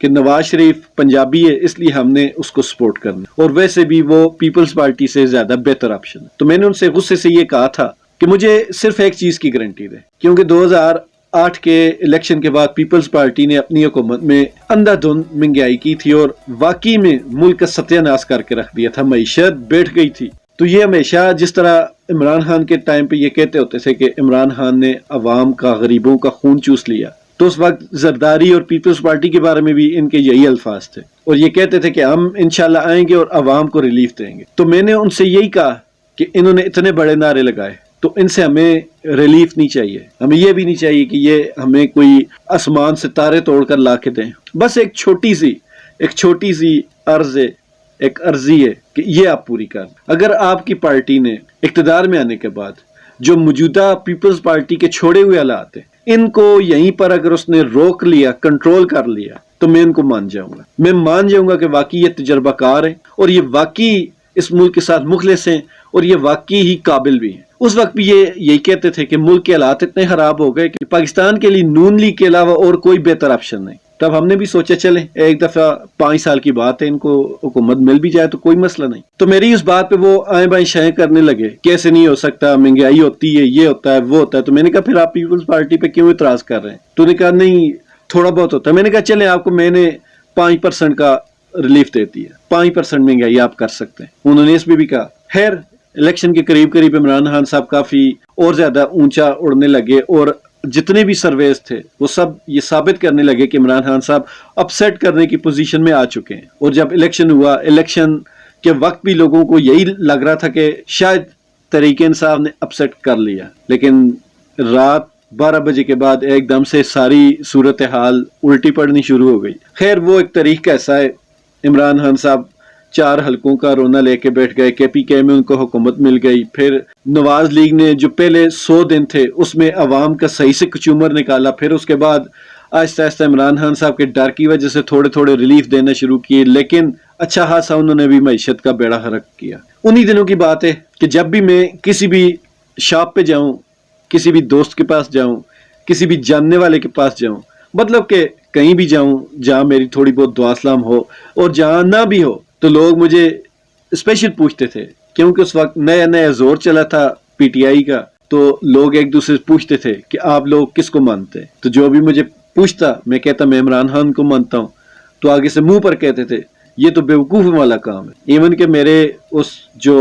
کہ نواز شریف پنجابی ہے اس لیے ہم نے اس کو سپورٹ کرنا، اور ویسے بھی وہ پیپلز پارٹی سے زیادہ بہتر آپشن ہے۔ تو میں نے ان سے غصے سے یہ کہا تھا کہ مجھے صرف ایک چیز کی گارنٹی دے، کیونکہ 2008 کے الیکشن کے بعد پیپلز پارٹی نے اپنی حکومت میں اندھا دھند مہنگائی کی تھی اور واقعی میں ملک کا ستیہ ناش کر کے رکھ دیا تھا، معیشت بیٹھ گئی تھی۔ تو یہ ہمیشہ جس طرح عمران خان کے ٹائم پہ یہ کہتے ہوتے تھے کہ عمران خان نے عوام کا، غریبوں کا خون چوس لیا، تو اس وقت زرداری اور پیپلز پارٹی کے بارے میں بھی ان کے یہی الفاظ تھے، اور یہ کہتے تھے کہ ہم انشاءاللہ آئیں گے اور عوام کو ریلیف دیں گے۔ تو میں نے ان سے یہی کہا کہ انہوں نے اتنے بڑے نعرے لگائے تو ان سے ہمیں ریلیف نہیں چاہیے، ہمیں یہ بھی نہیں چاہیے کہ یہ ہمیں کوئی آسمان سے تارے توڑ کر لا کے دیں۔ بس ایک چھوٹی سی عرض ہے، ایک عرضی ہے کہ یہ آپ پوری کر دیں۔ اگر آپ کی پارٹی نے اقتدار میں آنے کے بعد جو موجودہ پیپلز پارٹی کے چھوڑے ہوئے حالات ہیں ان کو یہیں پر اگر اس نے روک لیا، کنٹرول کر لیا، تو میں ان کو مان جاؤں گا کہ واقعی یہ تجربہ کار ہیں اور یہ واقعی اس ملک کے ساتھ مخلص ہیں اور یہ واقعی ہی قابل بھی ہیں۔ اس وقت بھی یہ یہی کہتے تھے کہ ملک کے حالات اتنے خراب ہو گئے کہ پاکستان کے لیے نون لیگ کے علاوہ اور کوئی بہتر آپشن نہیں۔ تب ہم نے بھی سوچا چلیں ایک دفعہ 5 سال کی بات ہے، ان کو حکومت مل بھی جائے تو کوئی مسئلہ نہیں۔ تو میری اس بات پہ وہ آئیں بائیں شائیں کرنے لگے، کیسے نہیں ہو سکتا، مہنگائی ہوتی ہے، یہ ہوتا ہے، وہ ہوتا ہے۔ تو میں نے کہا پھر آپ پیپلز پارٹی پہ کیوں اعتراض کر رہے ہیں؟ تو نے کہا نہیں تھوڑا بہت ہوتا ہے۔ میں نے کہا چلیں آپ کو میں نے 5% کا ریلیف دیتی ہے، 5% مہنگائی آپ کر سکتے ہیں۔ انہوں نے اس میں بھی کہا۔ خیر الیکشن کے قریب عمران خان صاحب کافی اور زیادہ اونچا اڑنے لگے، اور جتنے بھی سرویز تھے وہ سب یہ ثابت کرنے لگے کہ عمران خان صاحب اپسیٹ کرنے کی پوزیشن میں آ چکے ہیں۔ اور جب الیکشن ہوا، الیکشن کے وقت بھی لوگوں کو یہی لگ رہا تھا کہ شاید تحریک انصاف نے اپسیٹ کر لیا، لیکن رات 12 بجے کے بعد ایک دم سے ساری صورتحال الٹی پڑنی شروع ہو گئی۔ خیر وہ ایک طریقہ ایسا ہے، عمران خان صاحب 4 حلقوں کا رونا لے کے بیٹھ گئے، کے پی کے میں ان کو حکومت مل گئی۔ پھر نواز لیگ نے جو پہلے 100 دن تھے اس میں عوام کا صحیح سے کچومر نکالا، پھر اس کے بعد آہستہ آہستہ عمران خان صاحب کے ڈر کی وجہ سے تھوڑے ریلیف دینا شروع کیے، لیکن اچھا خاصا انہوں نے بھی معیشت کا بیڑا غرق کیا۔ انہی دنوں کی بات ہے کہ جب بھی میں کسی بھی شاپ پہ جاؤں، کسی بھی دوست کے پاس جاؤں، کسی بھی جاننے والے کے پاس جاؤں، مطلب کہ کہیں بھی جاؤں جہاں میری تھوڑی بہت دعا سلام ہو، اور جہاں نہ بھی ہو تو لوگ مجھے اسپیشل پوچھتے تھے، کیونکہ اس وقت نیا زور چلا تھا پی ٹی آئی کا، تو لوگ ایک دوسرے سے پوچھتے تھے کہ آپ لوگ کس کو مانتے ہیں؟ تو جو بھی مجھے پوچھتا میں کہتا میں عمران خان کو مانتا ہوں، تو آگے سے منہ پر کہتے تھے یہ تو بیوقوف والا کام ہے۔ ایون کہ میرے اس جو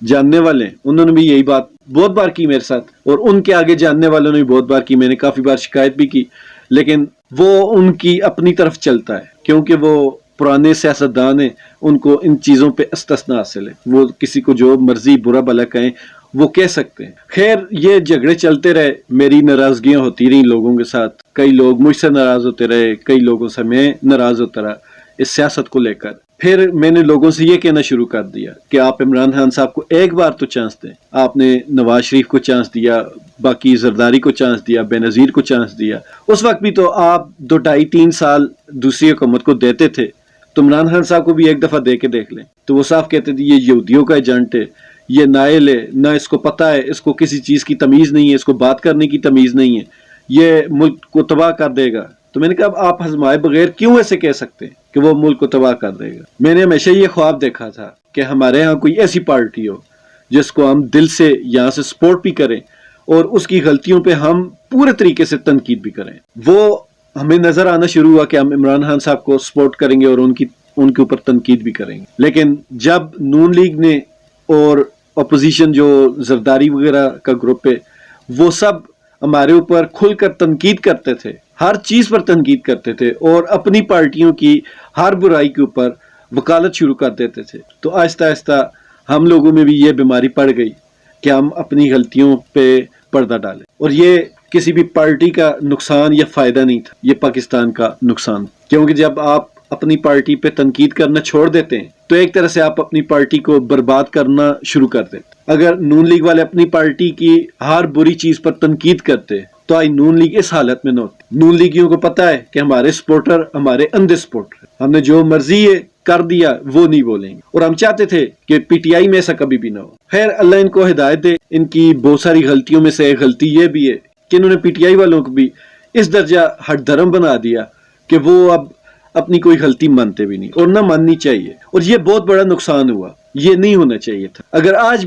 جاننے والے ہیں انہوں نے بھی یہی بات بہت بار کی میرے ساتھ، اور ان کے آگے جاننے والوں نے بھی بہت بار کی، میں نے کافی بار شکایت بھی کی، لیکن وہ ان کی اپنی طرف چلتا ہے، کیونکہ وہ پرانے سیاستدان ہیں، ان کو ان چیزوں پہ استثناء حاصل ہے، وہ کسی کو جو مرضی برا بھلا کہیں وہ کہہ سکتے ہیں۔ خیر یہ جھگڑے چلتے رہے، میری ناراضگیاں ہوتی رہیں لوگوں کے ساتھ، کئی لوگ مجھ سے ناراض ہوتے رہے، کئی لوگوں سے میں ناراض ہوتا رہا اس سیاست کو لے کر۔ پھر میں نے لوگوں سے یہ کہنا شروع کر دیا کہ آپ عمران خان صاحب کو ایک بار تو چانس دیں، آپ نے نواز شریف کو چانس دیا، باقی زرداری کو چانس دیا، بے نظیر کو چانس دیا، اس وقت بھی تو آپ 2-2.5-3 سال دوسری حکومت کو دیتے تھے، تو عمران خان صاحب کو بھی ایک دفعہ دے کے دیکھ لیں۔ تو وہ صاف کہتے تھے یہ یہودیوں کا ایجنٹ ہے، یہ نائل ہے، نہ اس کو پتہ ہے، اس کو کسی چیز کی تمیز نہیں ہے، اس کو بات کرنے کی تمیز نہیں ہے، یہ ملک کو تباہ کر دے گا۔ تو میں نے کہا آپ ہزمائے بغیر کیوں ایسے کہہ سکتے ہیں کہ وہ ملک کو تباہ کر دے گا؟ میں نے ہمیشہ یہ خواب دیکھا تھا کہ ہمارے ہاں کوئی ایسی پارٹی ہو جس کو ہم دل سے یہاں سے سپورٹ بھی کریں اور اس کی غلطیوں پہ ہم پورے طریقے سے تنقید بھی کریں۔ وہ ہمیں نظر آنا شروع ہوا کہ ہم عمران خان صاحب کو سپورٹ کریں گے اور ان کے اوپر تنقید بھی کریں گے، لیکن جب نون لیگ نے اور اپوزیشن جو زرداری وغیرہ کا گروپ ہے وہ سب ہمارے اوپر کھل کر تنقید کرتے تھے، ہر چیز پر تنقید کرتے تھے اور اپنی پارٹیوں کی ہر برائی کے اوپر وکالت شروع کر دیتے تھے، تو آہستہ آہستہ ہم لوگوں میں بھی یہ بیماری پڑ گئی کہ ہم اپنی غلطیوں پہ پردہ ڈالیں، اور یہ کسی بھی پارٹی کا نقصان یا فائدہ نہیں تھا، یہ پاکستان کا نقصان، کیونکہ جب آپ اپنی پارٹی پہ تنقید کرنا چھوڑ دیتے ہیں تو ایک طرح سے آپ اپنی پارٹی کو برباد کرنا شروع کر دیتے۔ اگر نون لیگ والے اپنی پارٹی کی ہر بری چیز پر تنقید کرتے تو آج نون لیگ اس حالت میں نہ ہوتی۔ نون لیگیوں کو پتا ہے کہ ہمارے سپورٹر ہمارے اندھے سپورٹر، ہم نے جو مرضی ہے کر دیا وہ نہیں بولیں گے، اور ہم چاہتے تھے کہ پی ٹی آئی میں ایسا کبھی بھی نہ ہو۔ خیر اللہ ان کو ہدایت دے، ان کی بہت ساری غلطیوں میں سے ایک غلطی یہ بھی ہے کہ انہوں نے پی ٹی آئی والوں کو بھی اس درجہ ہٹ دھرم بنا دیا کہ وہ اب اپنی کوئی غلطی مانتے بھی نہیں اور نہ ماننی چاہیے، اور یہ بہت بڑا نقصان ہوا، یہ نہیں ہونا چاہیے تھا۔ اگر آج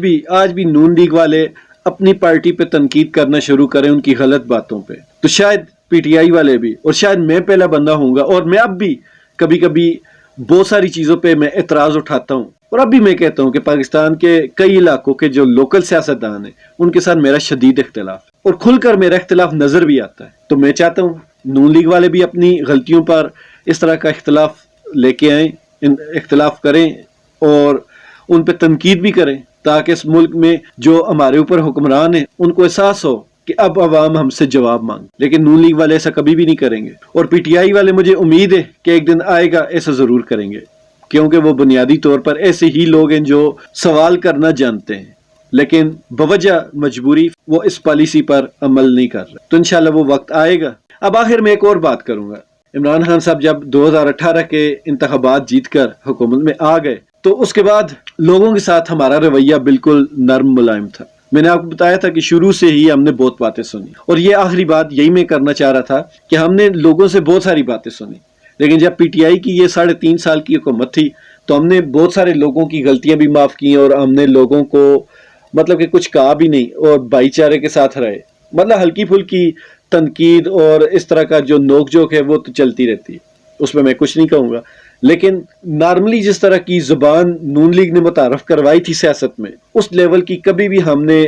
بھی نون لیگ والے اپنی پارٹی پہ تنقید کرنا شروع کریں ان کی غلط باتوں پہ، تو شاید پی ٹی آئی والے بھی، اور شاید میں پہلا بندہ ہوں گا، اور میں اب بھی کبھی کبھی بہت ساری چیزوں پہ میں اعتراض اٹھاتا ہوں، اور اب بھی میں کہتا ہوں کہ پاکستان کے کئی علاقوں کے جو لوکل سیاستدان ہیں ان کے ساتھ میرا شدید اختلاف ہے، اور کھل کر میرا اختلاف نظر بھی آتا ہے۔ تو میں چاہتا ہوں نون لیگ والے بھی اپنی غلطیوں پر اس طرح کا اختلاف لے کے آئیں، اختلاف کریں اور ان پہ تنقید بھی کریں، تاکہ اس ملک میں جو ہمارے اوپر حکمران ہیں ان کو احساس ہو کہ اب عوام ہم سے جواب مانگ۔ لیکن نون لیگ والے ایسا کبھی بھی نہیں کریں گے، اور پی ٹی آئی والے مجھے امید ہے کہ ایک دن آئے گا ایسا ضرور کریں گے، کیونکہ وہ بنیادی طور پر ایسے ہی لوگ ہیں جو سوال کرنا جانتے ہیں، لیکن بوجہ مجبوری وہ اس پالیسی پر عمل نہیں کر رہے۔ تو انشاءاللہ وہ وقت آئے گا۔ اب آخر میں ایک اور بات کروں گا، عمران خان صاحب جب 2018 کے انتخابات جیت کر حکومت میں آ گئے تو اس کے بعد لوگوں کے ساتھ ہمارا رویہ بالکل نرم ملائم تھا۔ میں نے آپ کو بتایا تھا کہ شروع سے ہی ہم نے بہت باتیں سنی، اور یہ آخری بات یہی میں کرنا چاہ رہا تھا کہ ہم نے لوگوں سے بہت ساری باتیں سنی، لیکن جب پی ٹی آئی کی یہ 3.5 سال کی حکومت تھی تو ہم نے بہت سارے لوگوں کی غلطیاں بھی معاف کی، اور ہم نے لوگوں کو مطلب کہ کچھ کہا بھی نہیں اور بھائی چارے کے ساتھ رہے۔ مطلب ہلکی پھلکی تنقید اور اس طرح کا جو نوک جوک ہے وہ تو چلتی رہتی ہے، اس میں کچھ نہیں کہوں گا، لیکن نارملی جس طرح کی زبان نون لیگ نے متعارف کروائی تھی سیاست میں، اس لیول کی کبھی بھی ہم نے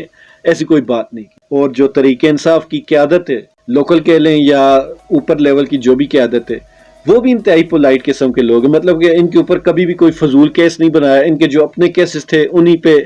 ایسی کوئی بات نہیں کی۔ اور جو طریقہ انصاف کی قیادت ہے، لوکل کہہ لیں یا اوپر لیول کی جو بھی قیادت ہے، وہ بھی انتہائی پولائٹ قسم کے لوگ ہیں، مطلب کہ ان کے اوپر کبھی بھی کوئی فضول کیس نہیں بنایا، ان کے جو اپنے کیسز تھے انہی پہ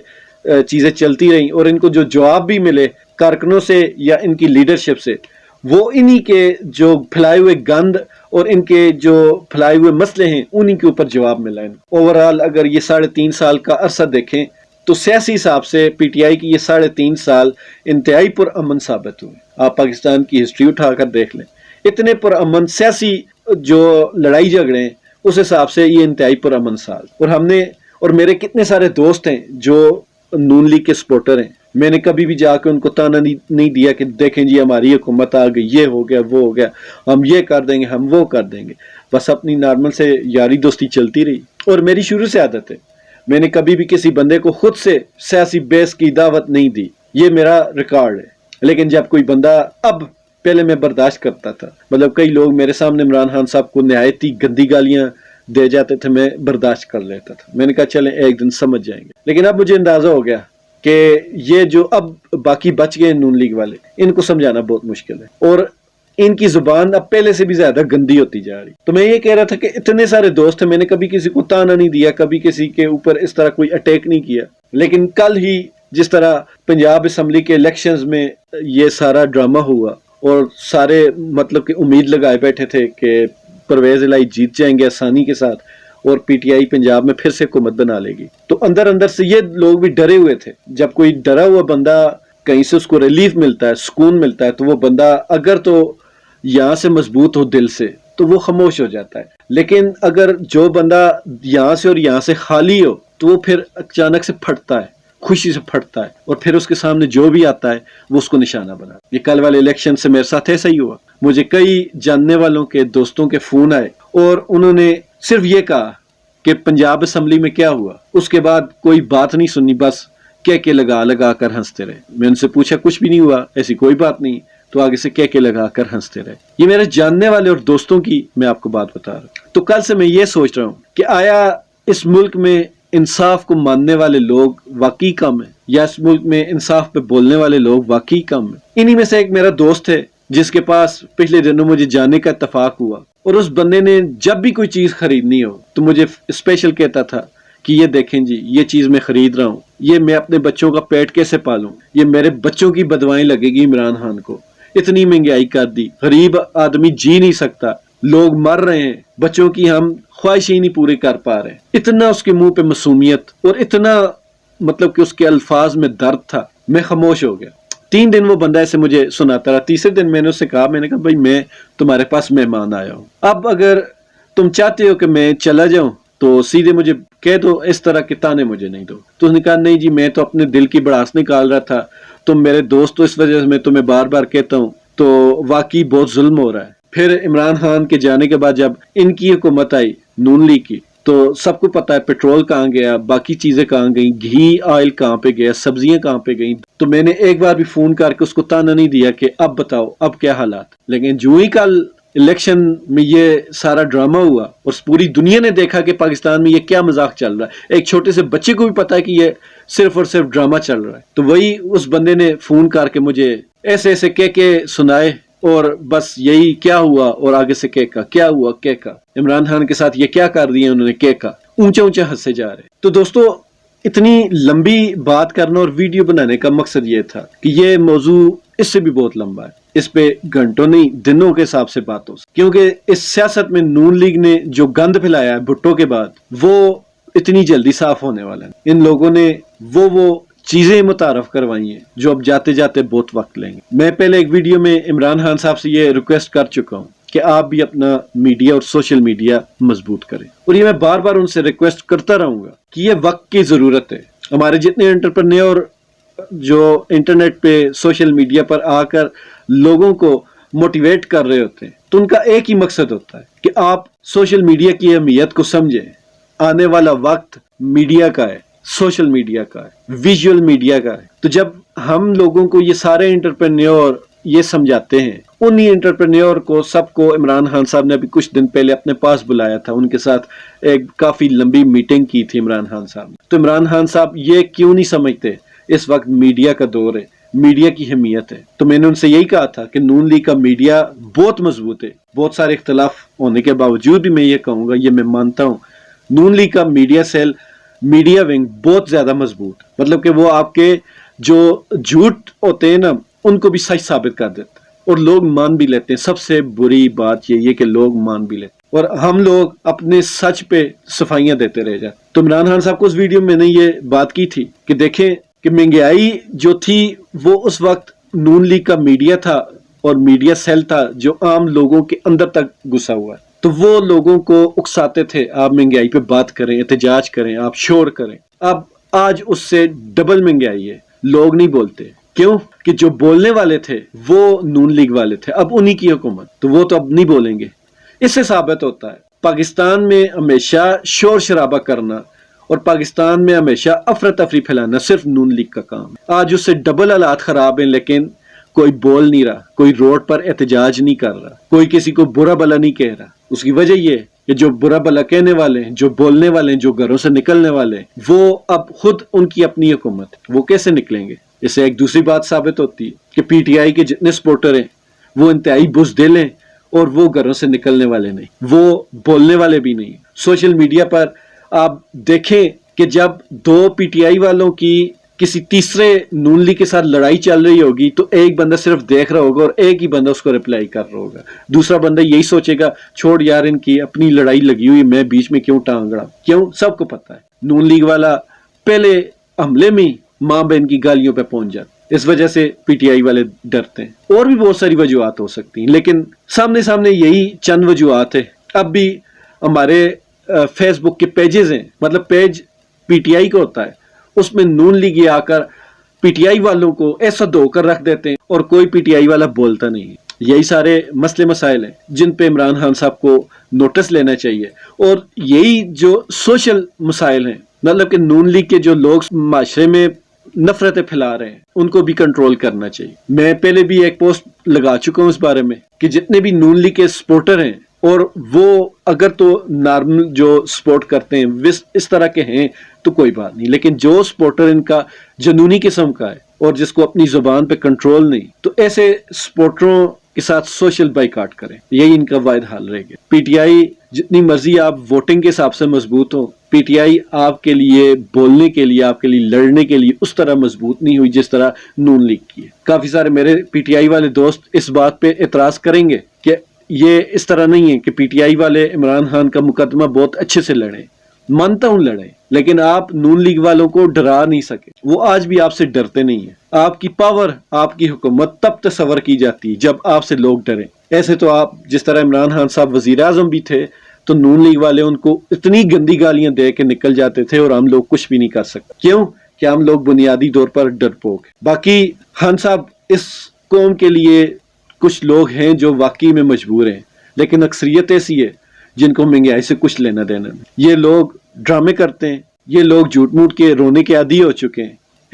چیزیں چلتی رہیں، اور ان کو جو جواب بھی ملے کارکنوں سے یا ان کی لیڈرشپ سے، وہ انہی کے جو پھیلائے ہوئے گند اور ان کے جو پھیلائے ہوئے مسئلے ہیں انہی کے اوپر جواب ملا ان کو۔ اوورال اگر یہ 3.5 سال کا عرصہ دیکھیں تو سیاسی حساب سے پی ٹی آئی کی یہ 3.5 سال انتہائی پرامن ثابت ہوئے۔ آپ پاکستان کی ہسٹری اٹھا کر دیکھ لیں، اتنے پرامن سیاسی جو لڑائی جھگڑے ہیں اس حساب سے یہ انتہائی پرامن سال۔ اور میرے کتنے سارے دوست ہیں جو نون لیگ کے سپورٹر ہیں، میں نے کبھی بھی جا کے ان کو تانا نہیں دیا کہ دیکھیں جی ہماری حکومت آ گئی، یہ ہو گیا وہ ہو گیا، ہم یہ کر دیں گے ہم وہ کر دیں گے، بس اپنی نارمل سے یاری دوستی چلتی رہی۔ اور میری شروع سے عادت ہے، میں نے کبھی بھی کسی بندے کو خود سے سیاسی بیس کی دعوت نہیں دی، یہ میرا ریکارڈ ہے۔ لیکن جب کوئی بندہ پہلے میں برداشت کرتا تھا، مطلب کئی لوگ میرے سامنے عمران خان صاحب کو نہایت ہی گندی گالیاں دے جاتے تھے، میں برداشت کر لیتا تھا، میں نے کہا چلیں ایک دن سمجھ جائیں گے۔ لیکن اب مجھے اندازہ ہو گیا کہ یہ جو اب باقی بچ گئے نون لیگ والے، ان کو سمجھانا بہت مشکل ہے، اور ان کی زبان اب پہلے سے بھی زیادہ گندی ہوتی جا رہی۔ تو میں یہ کہہ رہا تھا کہ اتنے سارے دوست ہیں، میں نے کبھی کسی کو تانا نہیں دیا، کبھی کسی کے اوپر اس طرح کوئی اٹیک نہیں کیا، لیکن کل ہی جس طرح پنجاب اسمبلی کے الیکشنز میں یہ سارا ڈرامہ ہوا اور سارے مطلب کہ امید لگائے بیٹھے تھے کہ پرویز الہی جیت جائیں گے آسانی کے ساتھ اور پی ٹی آئی پنجاب میں پھر سے حکومت بنا لے گی، تو اندر اندر سے یہ لوگ بھی ڈرے ہوئے تھے۔ جب کوئی ڈرا ہوا بندہ کہیں سے اس کو ریلیف ملتا ہے، سکون ملتا ہے، تو وہ بندہ اگر تو یہاں سے مضبوط ہو دل سے تو وہ خاموش ہو جاتا ہے، لیکن اگر جو بندہ یہاں سے اور یہاں سے خالی ہو تو وہ پھر اچانک سے پھٹتا ہے، خوشی سے پھٹتا ہے، اور پھر اس کے سامنے جو بھی آتا ہے وہ اس کو نشانہ بنا۔ یہ کل والے الیکشن سے میرے ساتھ ایسا ہی ہوا، مجھے کئی جاننے والوں کے دوستوں کے فون آئے اور انہوں نے صرف یہ کہا کہ پنجاب اسمبلی میں کیا ہوا، اس کے بعد کوئی بات نہیں سنی، بس کہہ لگا کر ہنستے رہے۔ میں ان سے پوچھا کچھ بھی نہیں ہوا، ایسی کوئی بات نہیں، تو آگے سے کہہ لگا کر ہنستے رہے۔ یہ میرے جاننے والے اور دوستوں کی میں آپ کو بات بتا رہا ہوں۔ تو کل سے میں یہ سوچ رہا ہوں کہ آیا اس ملک میں انصاف کو ماننے والے لوگ واقعی کم ہیں، یا اس ملک میں انصاف پہ بولنے والے لوگ واقعی کم ہیں؟ انہی میں سے ایک میرا دوست ہے جس کے پاس پچھلے دنوں مجھے جانے کا اتفاق ہوا، اور اس بندے نے جب بھی کوئی چیز خریدنی ہو تو مجھے اسپیشل کہتا تھا کہ یہ دیکھیں جی یہ چیز میں خرید رہا ہوں، یہ میں اپنے بچوں کا پیٹ کیسے پالوں، یہ میرے بچوں کی بدوائیں لگے گی عمران خان کو، اتنی مہنگائی کر دی، غریب آدمی جی نہیں سکتا، لوگ مر رہے ہیں، بچوں کی ہم خواہشیں نہیں پوری کر پا رہے۔ اتنا اس کے منہ پہ معصومیت اور اتنا مطلب کہ اس کے الفاظ میں درد تھا، میں خاموش ہو گیا۔ 3 دن وہ بندہ ایسے مجھے سناتا رہا۔ تیسرے دن میں نے اس سے کہا، میں نے کہا بھائی میں تمہارے پاس مہمان آیا ہوں، اب اگر تم چاہتے ہو کہ میں چلا جاؤں تو سیدھے مجھے کہہ دو، اس طرح کے تانے مجھے نہیں دو۔ تو اس نے کہا نہیں جی میں تو اپنے دل کی بڑاس نکال رہا تھا، تم میرے دوست، تو اس وجہ سے میں تمہیں بار بار کہتا ہوں، تو واقعی بہت ظلم ہو رہا ہے۔ پھر عمران خان کے جانے کے بعد جب ان کی حکومت آئی نون لیگ کی تو سب کو پتا ہے پیٹرول کہاں گیا، باقی چیزیں کہاں گئیں، گھی آئل کہاں پہ گیا، سبزیاں کہاں پہ گئیں. تو میں نے ایک بار بھی فون کر کے اس کو تانا نہیں دیا کہ اب بتاؤ اب کیا حالات. لیکن جو ہی کل الیکشن میں یہ سارا ڈرامہ ہوا اور پوری دنیا نے دیکھا کہ پاکستان میں یہ کیا مذاق چل رہا ہے، ایک چھوٹے سے بچے کو بھی پتا ہے کہ یہ صرف اور صرف ڈرامہ چل رہا ہے، تو وہی اس بندے نے فون کر کے مجھے ایسے ایسے کہہ سنائے اور بس یہی کیا ہوا اور آگے سے کیا ہوا عمران خان کے ساتھ یہ کیا کر دیا انہوں نے اونچا اونچا ہنسے جا رہے. تو دوستو اتنی لمبی بات کرنا اور ویڈیو بنانے کا مقصد یہ تھا کہ یہ موضوع اس سے بھی بہت لمبا ہے، اس پہ گھنٹوں نہیں دنوں کے حساب سے بات ہو سکتی، کیونکہ اس سیاست میں نون لیگ نے جو گند پھیلایا ہے بھٹو کے بعد وہ اتنی جلدی صاف ہونے والا ہے. ان لوگوں نے وہ چیزیں متعارف کروائی ہیں جو اب جاتے جاتے بہت وقت لیں گے. میں پہلے ایک ویڈیو میں عمران خان صاحب سے یہ ریکویسٹ کر چکا ہوں کہ آپ بھی اپنا میڈیا اور سوشل میڈیا مضبوط کریں، اور یہ میں بار بار ان سے ریکویسٹ کرتا رہوں گا کہ یہ وقت کی ضرورت ہے. ہمارے جتنے انٹرپرینور جو انٹرنیٹ پہ سوشل میڈیا پر آ کر لوگوں کو موٹیویٹ کر رہے ہوتے ہیں تو ان کا ایک ہی مقصد ہوتا ہے کہ آپ سوشل میڈیا کی اہمیت کو سمجھیں. آنے والا وقت میڈیا کا ہے، سوشل میڈیا کا ہے، ویژول میڈیا کا ہے. تو جب ہم لوگوں کو یہ سارے انٹرپرینور یہ سمجھاتے ہیں، انہی انٹرپرینور کو سب کو عمران خان صاحب نے ابھی کچھ دن پہلے اپنے پاس بلایا تھا، ان کے ساتھ ایک کافی لمبی میٹنگ کی تھی عمران خان صاحب نے. تو عمران خان صاحب یہ کیوں نہیں سمجھتے اس وقت میڈیا کا دور ہے، میڈیا کی اہمیت ہے. تو میں نے ان سے یہی کہا تھا کہ نون لیگ کا میڈیا بہت مضبوط ہے، بہت سارے اختلاف ہونے کے باوجود بھی میں یہ کہوں گا، یہ میں مانتا ہوں، نون لیگ کا میڈیا سیل، میڈیا ونگ بہت زیادہ مضبوط، مطلب کہ وہ آپ کے جو جھوٹ ہوتے ہیں نا ان کو بھی سچ ثابت کر دیتا ہے اور لوگ مان بھی لیتے ہیں. سب سے بری بات یہ ہے کہ لوگ مان بھی لیتے ہیں اور ہم لوگ اپنے سچ پہ صفائیاں دیتے رہ جاتے. تو عمران خان صاحب کو اس ویڈیو میں نے یہ بات کی تھی کہ دیکھیں کہ مہنگائی جو تھی وہ اس وقت نون لیگ کا میڈیا تھا اور میڈیا سیل تھا جو عام لوگوں کے اندر تک گھسا ہوا ہے. تو وہ لوگوں کو اکساتے تھے آپ مہنگائی پہ بات کریں، احتجاج کریں، آپ شور کریں. اب آج اس سے ڈبل مہنگائی ہے، لوگ نہیں بولتے. کیوں؟ کہ جو بولنے والے تھے وہ نون لیگ والے تھے، اب انہی کی حکومت، تو وہ تو اب نہیں بولیں گے. اس سے ثابت ہوتا ہے پاکستان میں ہمیشہ شور شرابہ کرنا اور پاکستان میں ہمیشہ افراتفری پھیلانا صرف نون لیگ کا کام ہے. آج اس سے ڈبل حالات خراب ہیں، لیکن کوئی بول نہیں رہا، کوئی روڈ پر احتجاج نہیں کر رہا، کوئی کسی کو برا بھلا نہیں کہہ رہا. اس کی وجہ یہ ہے کہ جو برا بھلا کہنے والے ہیں، جو بولنے والے ہیں، جو گھروں سے نکلنے والے ہیں، وہ اب خود ان کی اپنی حکومت ہے، وہ کیسے نکلیں گے؟ اس سے ایک دوسری بات ثابت ہوتی ہے کہ پی ٹی آئی کے جتنے سپورٹر ہیں وہ انتہائی بزدل ہیں اور وہ گھروں سے نکلنے والے نہیں، وہ بولنے والے بھی نہیں. سوشل میڈیا پر آپ دیکھیں کہ جب دو پی ٹی آئی والوں کی کسی تیسرے نون لیگ کے ساتھ لڑائی چل رہی ہوگی تو ایک بندہ صرف دیکھ رہا ہوگا اور ایک ہی بندہ اس کو ریپلائی کر رہا ہوگا. دوسرا بندہ یہی سوچے گا چھوڑ یار ان کی اپنی لڑائی لگی ہوئی، میں بیچ میں کیوں ٹانگ رہا. کیوں؟ سب کو پتا ہے نون لیگ والا پہلے حملے میں ماں بہن کی گالیوں پہ پہنچ جاتا. اس وجہ سے پی ٹی آئی والے ڈرتے ہیں. اور بھی بہت ساری وجوہات ہو سکتی ہیں، لیکن سامنے یہی چند وجوہات ہیں. اب بھی ہمارے فیس بک کے پیجز ہیں، مطلب پیج پی ٹی آئی کا ہوتا ہے، اس میں نون لیگ آ کر پی ٹی آئی والوں کو ایسا دھو کر رکھ دیتے ہیں اور کوئی پی ٹی آئی والا بولتا نہیں. یہی سارے مسئلے مسائل ہیں جن پہ عمران خان صاحب کو نوٹس لینا چاہیے. اور یہی جو سوشل مسائل ہیں، مطلب کہ نون لیگ کے جو لوگ معاشرے میں نفرتیں پھیلا رہے ہیں ان کو بھی کنٹرول کرنا چاہیے. میں پہلے بھی ایک پوسٹ لگا چکا ہوں اس بارے میں کہ جتنے بھی نون لیگ کے سپورٹر ہیں اور وہ اگر تو نارمل جو سپورٹ کرتے ہیں اس طرح کے ہیں تو کوئی بات نہیں، لیکن جو سپورٹر ان کا جنونی قسم کا ہے اور جس کو اپنی زبان پہ کنٹرول نہیں، تو ایسے سپورٹروں کے ساتھ سوشل بائیکاٹ کریں، یہی ان کا واحد حل رہے گا. پی ٹی آئی جتنی مرضی آپ ووٹنگ کے حساب سے مضبوط ہو، پی ٹی آئی آپ کے لیے بولنے کے لیے، آپ کے لیے لڑنے کے لیے اس طرح مضبوط نہیں ہوئی جس طرح نون لیگ کی ہے. کافی سارے میرے پی ٹی آئی والے دوست اس بات پہ اعتراض کریں گے کہ یہ اس طرح نہیں ہے کہ پی ٹی آئی والے عمران خان کا مقدمہ بہت اچھے سے لڑیں. مانتا ہوں لڑیں، لیکن آپ نون لیگ والوں کو ڈرا نہیں سکے. وہ آج بھی آپ سے ڈرتے نہیں ہیں. آپ کی پاور، آپ کی حکومت تب تصور کی جاتی ہے جب آپ سے لوگ ڈریں. ایسے تو آپ جس طرح عمران خان صاحب وزیر اعظم بھی تھے تو نون لیگ والے ان کو اتنی گندی گالیاں دے کے نکل جاتے تھے اور ہم لوگ کچھ بھی نہیں کر سکتے. کیوں؟ کہ ہم لوگ بنیادی طور پر ڈرپوک. باقی خان صاحب اس قوم کے لیے کچھ لوگ ہیں جو واقعی میں مجبور ہیں، لیکن اکثریت ایسی ہے جن کو مہنگائی سے کچھ لینا دینا نہیں۔ یہ لوگ ڈرامے کرتے ہیں، یہ لوگ جھوٹ موٹ کے رونے کے عادی ہو چکے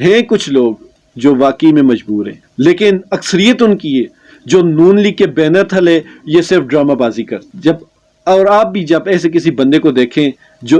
ہیں کچھ لوگ جو واقعی میں مجبور ہیں، لیکن اکثریت ان کی ہے جو نون لیگ کے بینر تھلے یہ صرف ڈرامہ بازی کرتے۔ اور آپ بھی جب ایسے کسی بندے کو دیکھیں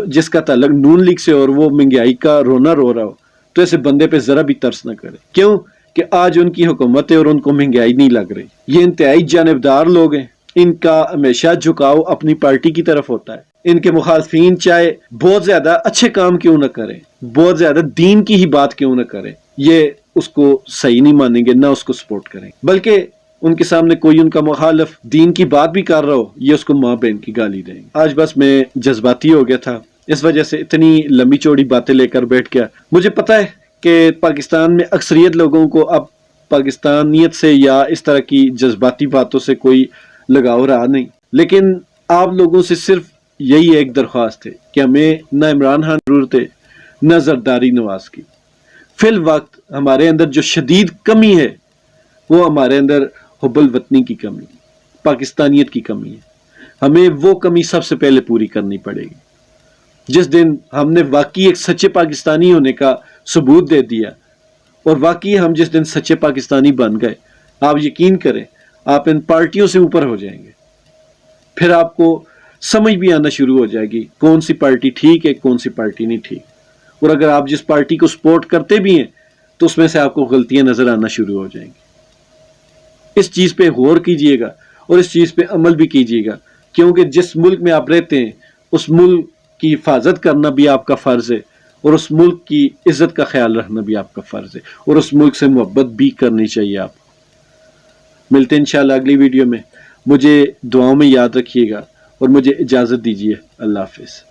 جس کا تعلق نون لیگ سے اور وہ مہنگائی کا رونا رو رہا ہو، تو ایسے بندے پہ ذرا بھی ترس نہ کرے، کیوں کہ آج ان کی حکومت ہے اور ان کو مہنگائی نہیں لگ رہی۔ یہ انتہائی جانبدار لوگ ہیں، ان کا ہمیشہ جھکاؤ اپنی پارٹی کی طرف ہوتا ہے۔ ان کے مخالفین چاہے بہت زیادہ اچھے کام کیوں نہ کریں، بہت زیادہ دین کی ہی بات کیوں نہ کریں، یہ اس کو صحیح نہیں مانیں گے، نہ اس کو سپورٹ کریں، بلکہ ان کے سامنے کوئی ان کا مخالف دین کی بات بھی کر رہا ہو، یہ اس کو ماں بہن کی گالی دیں گے۔ آج بس میں جذباتی ہو گیا تھا، اس وجہ سے اتنی لمبی چوڑی باتیں لے کر بیٹھ گیا۔ مجھے پتا ہے کہ پاکستان میں اکثریت لوگوں کو اب پاکستانیت سے یا اس طرح کی جذباتی باتوں سے کوئی لگاؤ رہا نہیں، لیکن آپ لوگوں سے صرف یہی ایک درخواست ہے کہ ہمیں نہ عمران خان ضرورت ہے نہ زرداری نواز کی۔ فی الوقت ہمارے اندر جو شدید کمی ہے وہ ہمارے اندر حب الوطنی کی کمی، پاکستانیت کی کمی ہے۔ ہمیں وہ کمی سب سے پہلے پوری کرنی پڑے گی۔ جس دن ہم نے واقعی ایک سچے پاکستانی ہونے کا ثبوت دے دیا، اور واقعی ہم جس دن سچے پاکستانی بن گئے، آپ یقین کریں آپ ان پارٹیوں سے اوپر ہو جائیں گے۔ پھر آپ کو سمجھ بھی آنا شروع ہو جائے گی کون سی پارٹی ٹھیک ہے کون سی پارٹی نہیں ٹھیک، اور اگر آپ جس پارٹی کو سپورٹ کرتے بھی ہیں تو اس میں سے آپ کو غلطیاں نظر آنا شروع ہو جائیں گی۔ اس چیز پہ غور کیجئے گا اور اس چیز پہ عمل بھی کیجئے گا، کیونکہ جس ملک میں آپ رہتے ہیں اس ملک کی حفاظت کرنا بھی آپ کا فرض ہے، اور اس ملک کی عزت کا خیال رکھنا بھی آپ کا فرض ہے، اور اس ملک سے محبت بھی کرنی چاہیے آپ کو۔ ملتے ہیں انشاءاللہ اگلی ویڈیو میں، مجھے دعاؤں میں یاد رکھیے گا اور مجھے اجازت دیجیے۔ اللہ حافظ۔